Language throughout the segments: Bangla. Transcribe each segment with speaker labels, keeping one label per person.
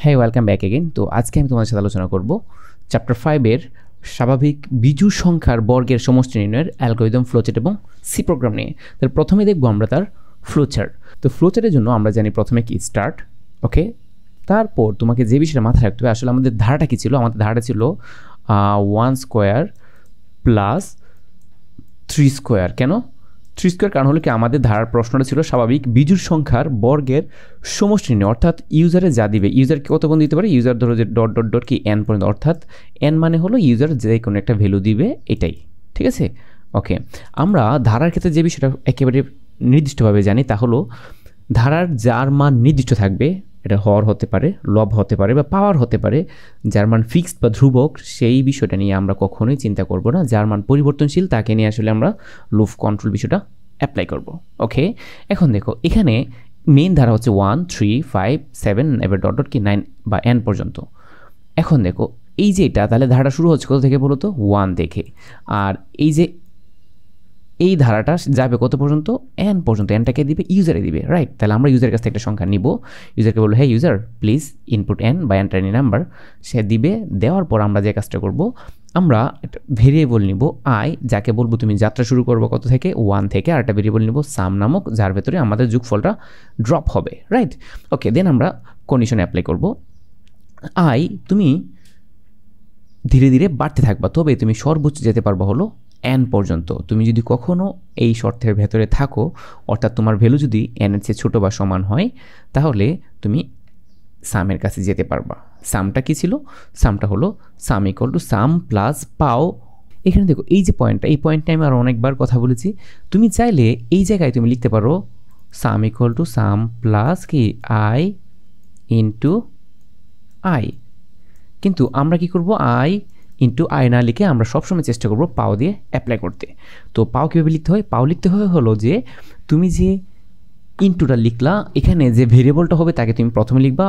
Speaker 1: হ্যাঁ, ওয়েলকাম ব্যাক এগেইন। তো আজকে আমি তোমাদের সাথে আলোচনা করব চ্যাপ্টার 5 এর স্বাভাবিক বিজোড় সংখ্যার বর্গের সমষ্টি নির্ণয়ের অ্যালগরিদম, ফ্লোচার্ট এবং সি প্রোগ্রাম নিয়ে। তাহলে প্রথমে দেখব আমরা তার ফ্লোচার্ট। তো ফ্লোচার্টের জন্য আমরা জানি প্রথমে কি স্টার্ট, ওকে। তারপর তোমাকে যে বিষয়টা মাথায় রাখতে হবে, আসলে আমাদের ধারাটা কি ছিল? আমাদের ধারাটা ছিল 1 স্কোয়ার প্লাস 3 স্কোয়ার। কেন 3 স্কোয়ার? কারণ হলো কি আমাদের ধারার প্রশ্নটা ছিল স্বাভাবিক বিজোড় সংখ্যার বর্গের সমষ্টি নির্ণয়, অর্থাৎ ইউজারে যা দিবে, ইউজারকে কত পর্যন্ত দিতে পারে, ইউজার ধরো যে ডট ডট ডট কি এন পর্যন্ত, অর্থাৎ এন মানে হলো ইউজার যে কোনো একটা ভ্যালু দিবে, এটাই, ঠিক আছে, ওকে। আমরা ধারার ক্ষেত্রে যে বিষয়টা একেবারে নির্দিষ্টভাবে জানি তা হলো ধারার যার মান নির্দিষ্ট থাকবে, এটা হর হতে পারে, লব হতে পারে বা পাওয়ার হতে পারে, যার মান ফিক্সড বা ধ্রুবক, সেই বিষয়টা নিয়ে আমরা কখনোই চিন্তা করব না। যার মান পরিবর্তনশীল তাকে নিয়ে আসলে আমরা লুপ কন্ট্রোল বিষয়টা অ্যাপ্লাই করব, ওকে। এখন দেখো এখানে মেইন ধারা হচ্ছে 1, 3, 5, 7 এবার ডট ডট কি 9 বা n পর্যন্ত। এখন দেখো এই যে এটা, তাহলে ধারাটা শুরু হচ্ছে কত থেকে বলো তো? 1 দেখে। আর এই ধারাটা যাবে কত পর্যন্ত? n পর্যন্ত। nটাকে দিবে ইউজারে দিবে, রাইট? তাহলে আমরা ইউজারের কাছ থেকে একটা সংখ্যা নিব, ইউজারকে বলবো হ্যাঁ ইউজার প্লিজ ইনপুট n বা এন্টার এনি নাম্বার। সে দিবে, দেওয়ার পর আমরা যে কাজটা করব, আমরা একটা ভেরিয়েবল নিব i, যাকে বলবো তুমি যাত্রা শুরু করবো কত থেকে? 1 থেকে। আর একটা ভেরিয়েবল নিব সাম নামক, যার ভেতরে আমাদের যোগফলটা ড্রপ হবে, রাইট? ওকে, দেন আমরা কন্ডিশন অ্যাপ্লাই করব। i তুমি ধীরে ধীরে বাড়তে থাকবা, তবে তুমি সর্বোচ্চ যেতে পারবা হলো n পর্যন্ত। তুমি যদি কখনো এই শর্তের ভেতরে থাকো, অর্থাৎ তোমার ভ্যালু যদি n এর চেয়ে ছোটো বা সমান হয়, তাহলে তুমি সামের কাছে যেতে পারবা। সামটা কি ছিল? সামটা হলো সাম ইকুয়াল টু সাম প্লাস পাও। এখানে দেখো এই যে পয়েন্টটা, এই পয়েন্টটা আমি আর অনেকবার কথা বলেছি। তুমি চাইলে এই জায়গায় তুমি লিখতে পারো সাম ইকুয়াল টু সাম প্লাস কি আই ইন্টু আই, কিন্তু আমরা কি করব? আই ইন্টু আই না লিখে আমরা সবসময় চেষ্টা করব পাও দিয়ে অ্যাপ্লাই করতে। তো পাও কীভাবে লিখতে হয়? পাও লিখতে হয় হলো যে তুমি যে ইন্টুটা লিখলা, এখানে যে ভেরিয়েবলটা হবে তাকে তুমি প্রথমে লিখবা,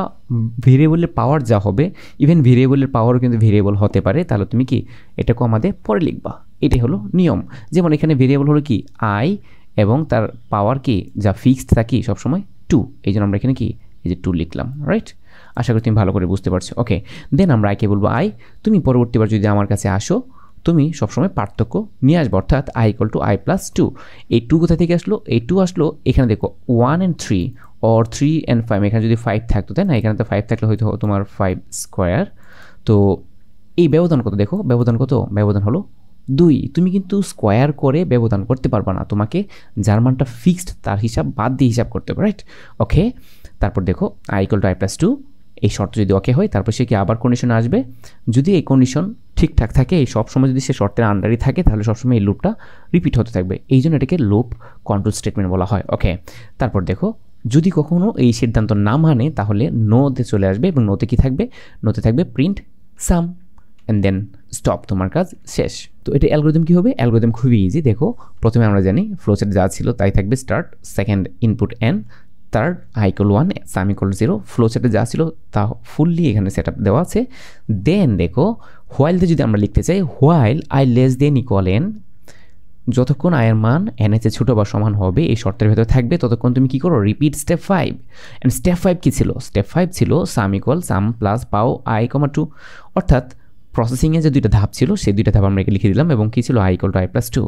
Speaker 1: ভেরিয়েবলের পাওয়ার যা হবে, ইভেন ভেরিয়েবলের পাওয়ারও কিন্তু ভেরিয়েবল হতে পারে, তাহলে তুমি কি এটাকে আমাদের পরে লিখবা। এটাই হলো নিয়ম। যেমন এখানে ভেরিয়েবল হলো কি আই এবং তার পাওয়ার কি যা ফিক্সড থাকি সবসময় 2, এই জন্য আমরা এখানে কি এই যে 2 লিখলাম, রাইট? আশা করি তুমি ভালো করে বুঝতে পারছো, ওকে। দেন আমরা আইকে বলবো আই, তুমি পরবর্তীবার যদি আমার কাছে আসো, তুমি সবসময় পার্থক্য নিয়ে আসবো, অর্থাৎ I equal to I plus 2। এই 2 কোথা থেকে আসলো? এই 2 আসলো এখানে দেখো 1 and 3 or 3 and 5, এখানে যদি 5 থাকতো, তাই না? এখানে তো 5 থাকলে হয়তো তোমার 5 স্কোয়ার। তো এই ব্যবধান কত দেখো? ব্যবধান কত? ব্যবধান হলো 2। তুমি কিন্তু স্কোয়ার করে ব্যবধান করতে পারবা না, তোমাকে যার মানটা ফিক্সড তার হিসাব বাদ দিয়ে হিসাব করতে হবে, রাইট? ওকে, তারপর দেখো I equal to I plus 2, এই শর্ত যদি ওকে হয়, তারপর সে কি আবার কন্ডিশনে আসবে। যদি এই কন্ডিশন ঠিকঠাক থাকে, এই সবসময় যদি সে শর্তের আন্ডারই থাকে, তাহলে সবসময় এই লুপটা রিপিট হতে থাকবে। এই জন্য এটাকে লুপ কন্ট্রোল স্টেটমেন্ট বলা হয়, ওকে। তারপর দেখো যদি কখনো এই সিদ্ধান্ত না মানে, তাহলে নোতে চলে আসবে এবং নোতে কি থাকবে? নোতে থাকবে print some and then stop, তোমার কাজ শেষ। তো এটা অ্যালগরিদম কী হবে? অ্যালগরিদম খুবই ইজি। দেখো প্রথমে আমরা জানি ফ্লোচার্ট যা ছিল তাই থাকবে start, second input n, third eye equal 1, সাম ইকুয়াল 0। ফ্লোচার্টে যা ছিল তা ফুললি এখানে সেট আপ দেওয়া আছে। দেন দেখো হোয়াইলতে যদি আমরা লিখতে চাই, while I less than equal n, যতক্ষণ আয়ের মান n এর চেয়ে ছোটো বা সমান হবে এই শর্তের ভেতরে থাকবে, ততক্ষণ তুমি কী করো? Repeat step 5। অ্যান্ড স্টেপ 5 কী ছিল? স্টেপ 5 ছিল সাম ইকুয়াল সাম প্লাস পাও আই কমা 2, অর্থাৎ প্রসেসিংয়ে যে দুইটা ধাপ ছিল সেই দুইটা ধাপ আমরা একে লিখে দিলাম, এবং কী ছিল? I equal to I plus 2।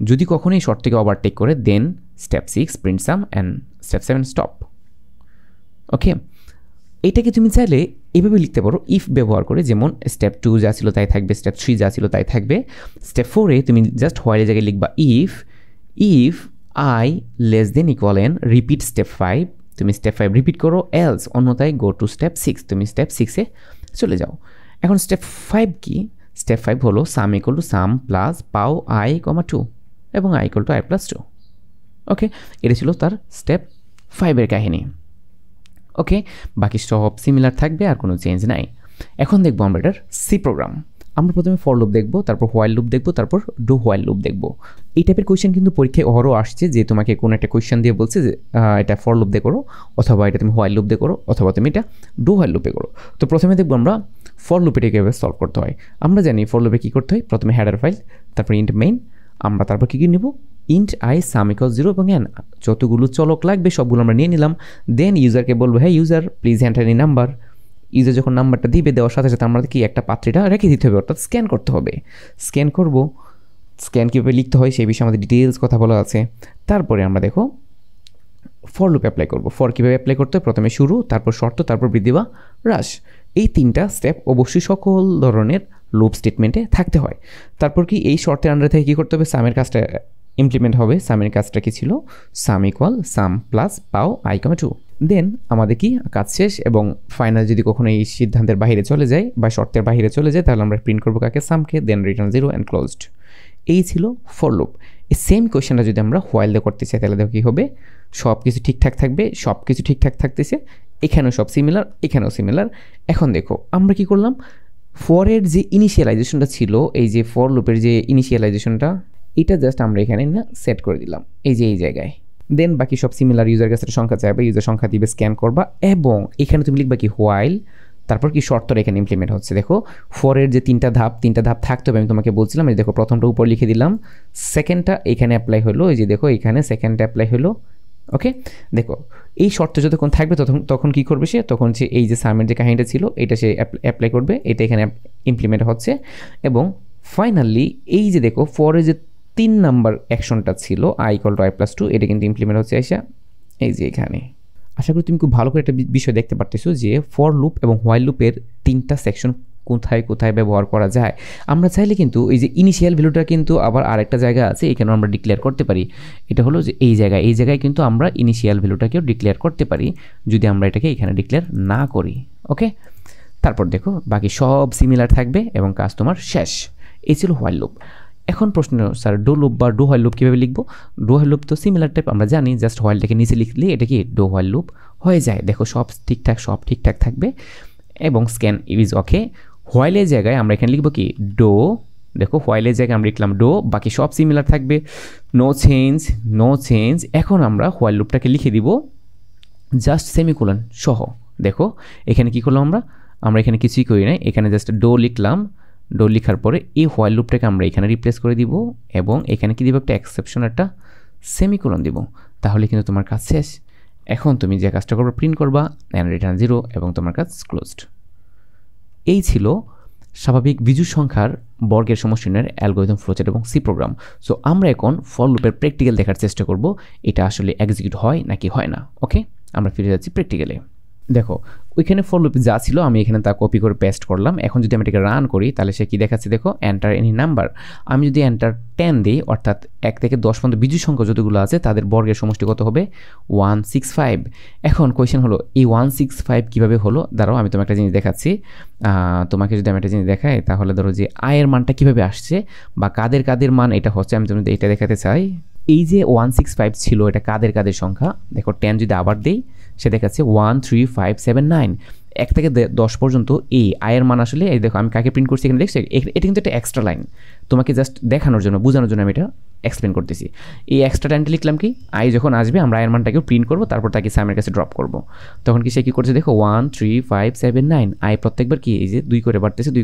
Speaker 1: যদি কখনো এই শর্ট থেকে ওভারটেক করে, then step 6 print some and step 7 stop, okay. এটাকে তুমি চাইলে এভাবে লিখতে পারো ইফ ব্যবহার করে, যেমন স্টেপ 2 যা ছিল তাই থাকবে, স্টেপ 3 যা ছিল তাই থাকবে। স্টেপ 4-এ তুমি জাস্ট হোয়াইলের জায়গায় লিখবা if I less than equal n, repeat step 5, তুমি স্টেপ 5 রিপিট করো, এলস অন্যথায় গো টু স্টেপ 6, তুমি স্টেপ 6-এ চলে যাও। এখন স্টেপ 5 কি? স্টেপ 5 হলো সাম ইকুয়াল টু সাম প্লাস পাও আই কমা 2 এবং I equal to I plus 2, ওকে। এটা ছিল তার স্টেপ 5-এর কাহিনী, ওকে। বাকি সব সিমিলার থাকবে, আর কোনো চেঞ্জ নাই। এখন দেখবো আমরা এটার সি প্রোগ্রাম। আমরা প্রথমে ফর লুপ দেখবো, তারপর হোয়াইল লুপ দেখবো, তারপর ডু হোয়াইল লুপ দেখবো। এই টাইপের কোয়েশ্চেন কিন্তু পরীক্ষায় অহরও আসছে, যে তোমাকে কোনো একটা কোয়েশ্চেন দিয়ে বলছে যে এটা ফর লুপ দিয়ে করো, অথবা এটা তুমি হোয়াইল লুপ দিয়ে করো, অথবা তুমি এটা ডু হোয়াইল লুপে করো। তো প্রথমে দেখবো আমরা ফর লুপে কীভাবে সলভ করতে হয়। আমরা জানি ফর লুপে কী করতে হয়, প্রথমে হেডার ফাইল, তারপর ইন্ট মেইন, আমরা তারপর কী নেব? ইন্ট আই সাম ইকুয়াল 0 এবং n, যতগুলো চলক লাগবে সবগুলো আমরা নিয়ে নিলাম। দেন ইউজারকে বলবো হ্যাঁ user please enter any number, user যখন নাম্বারটা দিবে, দেওয়ার সাথে সাথে আমাদের কি একটা পাত্রটা রেখে দিতে হবে, অর্থাৎ স্ক্যান করতে হবে। স্ক্যান করব, স্ক্যান কীভাবে লিখতে হয় সেই বিষয়ে আমাদের ডিটেলস কথা বলা আছে। তারপরে আমরা দেখো ফর লুপ অ্যাপ্লাই করব। ফর কীভাবে অ্যাপ্লাই করতে হয়, প্রথমে শুরু, তারপর শর্ত, তারপর বৃদ্ধি বা হ্রাস। এই 3টা স্টেপ অবশ্যই সকল ধরনের লুপ স্টেটমেন্টে থাকতে হয়। তারপর কি এই শর্তের আন্ডারে থেকে কী করতে হবে, সামের কাজটা ইমপ্লিমেন্ট হবে। সামের কাজটা কি ছিল, সাম ইকুয়াল সাম প্লাস পাও i, 2। দেন আমাদের কি কাজ শেষ, এবং ফাইনাল যদি কখনো এই সিদ্ধান্তের বাইরে চলে যায় বা শর্তের বাইরে চলে যায়, তাহলে আমরা প্রিন্ট করবো কাকে, সামকে, দেন রিটার্ন 0 অ্যান্ড ক্লোজড। এই ছিল ফর লুপ। এই সেম কোয়েশ্চেনটা যদি আমরা হোয়াইল দিয়ে করতে চাই, তাহলে দেখো কী হবে, সব কিছু ঠিকঠাক থাকবে, সব কিছু ঠিকঠাক থাকতেছে, এখানেও সব সিমিলার, এখানেও সিমিলার। এখন দেখো আমরা কি করলাম, ফরের যে ইনিশিয়ালাইজেশনটা ছিল, এই যে ফর লুপের যে ইনিশিয়ালাইজেশনটা, এটা জাস্ট আমরা এখানে না সেট করে দিলাম এই যে এই জায়গায়। দেন বাকি সব সিমিলার, ইউজার কাছে সংখ্যা চাইবে, ইউজার সংখ্যা দিবে, স্ক্যান করবা, এবং এখানে তুমি লিখবা কি হোয়াইল, তারপর কি শর্তটা এখানে ইমপ্লিমেন্ট হচ্ছে। দেখো ফরের যে 3টা ধাপ থাকতে হবে, আমি তোমাকে বলছিলাম, এই দেখো প্রথমটা উপর লিখে দিলাম, সেকেন্ডটা এখানে অ্যাপ্লাই হলো, এই যে দেখো এখানে সেকেন্ডটা অ্যাপ্লাই হলো। ওকে, দেখো এই শর্ত যতক্ষণ থাকবে তখন কি করবে সে, তখন সে এই যে সামের যে কাহিনীটা ছিল এটা সে অ্যাপ্লাই করবে, এটা এখানে ইমপ্লিমেন্ট হচ্ছে। এবং ফাইনালি এই যে দেখো ফরের যে 3 নাম্বার অ্যাকশনটা ছিল i = i+2, এটা কিন্তু ইমপ্লিমেন্ট হচ্ছে এসে এই যে এখানে। আশা করি তুমি খুব ভালো করে একটা বিষয় দেখতে পারতেছো যে ফর লুপ এবং হোয়াইল লুপের 3টা সেকশন কোথায় কোথায় ব্যবহার করা যায়। আমরা চাইলে কিন্তু এই যে ইনিশিয়াল ভ্যালুটা কিন্তু আবার আরেকটা জায়গা আছে, এখানেও আমরা ডিক্লেয়ার করতে পারি। এটা হলো যে এই জায়গায় কিন্তু আমরা ইনিশিয়াল ভ্যালুটাকেও ডিক্লেয়ার করতে পারি যদি আমরা এটাকে এখানে ডিক্লেয়ার না করি। ওকে, তারপর দেখো বাকি সব সিমিলার থাকবে এবং কাজ তোমার শেষ। এই ছিল হোয়াইল লুপ। এখন প্রশ্ন, স্যার ডো লুপ বা ডো হোয়াইল লুপ কীভাবে লিখবো? ডো হোয়াইল লুপ তো সিমিলার টাইপ, আমরা জানি, জাস্ট হোয়াইলটাকে নিচে লিখলে এটা কি ডো হোয়াইল লুপ হয়ে যায়। দেখো সব ঠিকঠাক থাকবে এবং স্ক্যান ইজ ওকে। হোয়াইলের জায়গায় আমরা এখানে লিখবো কি ডো, দেখো হোয়াইলের জায়গায় আমরা লিখলাম ডো, বাকি সব সিমিলার থাকবে, নো চেঞ্জ। এখন আমরা হোয়াইল লুপটাকে লিখে দিব জাস্ট সেমিকোলন সহ। দেখো এখানে কি করলাম আমরা এখানে কিছুই করি নাই, এখানে জাস্ট ডো লিখলাম। ডো লিখার পরে এই হোয়াইল লুপটাকে আমরা এখানে রিপ্লেস করে দিব, এবং এখানে কি দিব, একটা এক্সেপশন, একটা সেমিকোলন দিব, তাহলে কিন্তু তোমার কাজ শেষ। এখন তুমি যে কাজটা করবে, প্রিন্ট করবা অ্যান্ড রিটার্ন 0 এবং তোমার কাজ ক্লোজড। এই ছিল স্বাভাবিক বিজোড় সংখ্যার বর্গের সমষ্টিনের অ্যালগরিদম, ফ্লোচার্ট এবং সি প্রোগ্রাম। সো আমরা এখন ফর লুপের প্র্যাকটিক্যাল দেখার চেষ্টা করব, এটা আসলে এক্সিকিউট হয় নাকি হয় না। ওকে, আমরা ফিরে যাচ্ছি প্র্যাকটিক্যালে। দেখো ওইখানে ফর লুপ যা ছিল আমি এখানে তা কপি করে পেস্ট করলাম। এখন যদি আমি এটাকে রান করি তাহলে সে কী দেখাচ্ছে, দেখো এন্টার এনি নাম্বার। আমি যদি এন্টার 10 দিই, অর্থাৎ 1 থেকে 10 পর্যন্ত বিজোড় সংখ্যা যতগুলো আছে তাদের বর্গের সমষ্টি কত হবে, 165। এখন কোয়েশ্চেন হলো এই 165 কীভাবে হলো? দাঁড়াও আমি তোমাকে একটা জিনিস দেখাচ্ছি। তোমাকে যদি আমি একটা জিনিস দেখাই, তাহলে ধরো যে আয়ের মানটা কীভাবে আসছে বা কাদের মান এটা হচ্ছে, আমি তোমাদের এটা দেখাতে চাই। এই যে 165 ছিল, এটা কাদের সংখ্যা। দেখো 10 যদি আবার দেই, সে দেখাচ্ছে 13579। 1 থেকে 10 পর্যন্ত এই আয়ের মান আসলে, এই দেখো আমি কাকে প্রিন্ট করছি এখানে দেখছি, এটা কিন্তু একটা এক্সট্রা লাইন, তোমাকে জাস্ট দেখানোর জন্য, বোঝানোর জন্য আমি এটা এক্সপ্লেন করতেছি। এই এক্সট্রা লাইনটা লিখলাম কি, আয় যখন আসবে আমরা আয়ের মানটাকেও প্রিন্ট করবো, তারপর তাকে সামের কাছে ড্রপ করবো। তখন কি সে কী করছে, দেখো 13579। আয় প্রত্যেকবার কি এই যে 2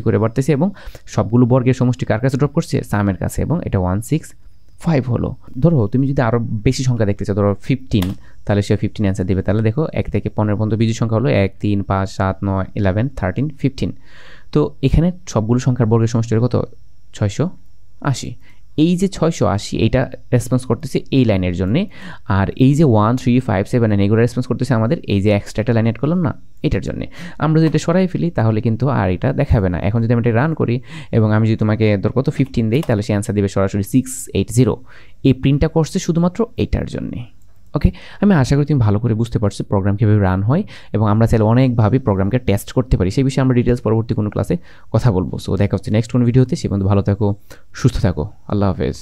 Speaker 1: করে বাড়তেছে এবং সবগুলো বর্গের সমষ্টি কার কাছে ড্রপ করছে, সামের কাছে, এবং এটা 165 হলো। ধরো তুমি যদি আরও বেশি সংখ্যা দেখতে চাও, ধরো 15, তাহলে সে 15 অ্যান্সার দেবে। তাহলে দেখো 1 থেকে 15 পর্যন্ত বিজোড় সংখ্যা হলো 1, 3, 5, 7, 9, 11, 13, 15। তো এখানে সবগুলো সংখ্যার বর্গের সমষ্টি কত, 680। এই যে 680 এইটা রেসপন্স করতেছে এই লাইনের জন্যে, আর এই যে 13579 এগুলো রেসপন্স করতেছে আমাদের এই যে এক্সট্রা একটা লাইন অ্যাড করলাম না, এটার জন্যে। আমরা যদি এটা সরাই ফেলি তাহলে কিন্তু আর এটা দেখাবে না। এখন যদি আমি এটা রান করি এবং আমি যদি তোমাকে ধর কত 15 দিই, তাহলে সে অ্যান্সার দেবে সরাসরি 680। এই প্রিন্টটা করছে শুধুমাত্র এইটার জন্যে। ওকে, আমি আশা করি তুমি ভালো করে বুঝতে পারছো প্রোগ্রাম কীভাবে রান হয়, এবং আমরা চাইলে অনেকভাবে প্রোগ্রামকে টেস্ট করতে পারি। সেই বিষয়ে আমরা ডিটেলস পরবর্তী কোনো ক্লাসে কথা বলবো। সো দেখা হচ্ছে নেক্সট কোনো ভিডিওতে। সে পর্যন্ত ভালো থাকো, সুস্থ থাকো, আল্লাহ হাফেজ।